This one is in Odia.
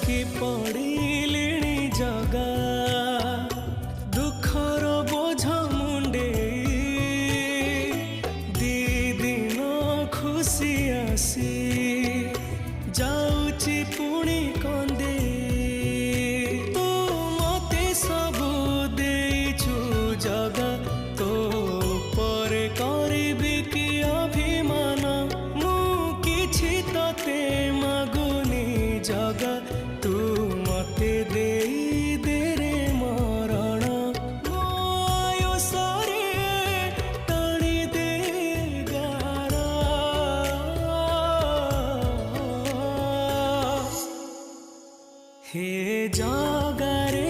କି ପଡ଼ିଲିଣି ଜଗା ଦୁଃଖର ବୋଝ ମୁଣ୍ଡେଇ ଦି ଦିନ ଖୁସି ଆସି ଯାଉଛି ପୁଣି କନ୍ଦେଇ ତୁ ମତେ ସବୁ ଦେଇଛୁ ଜଗା ତୋ ଉପରେ କରିବି କି ଅଭିମାନ ମୁଁ କିଛି ତତେ ମାଗୁନି ଜଗା ତୁ ମତେ ଦେଇ ଦେ ରେ ମରଣ ମୋ ଆୟୁଷରେ ଟାଣି ଦେ ଗାର ହେ ଜଗାରେ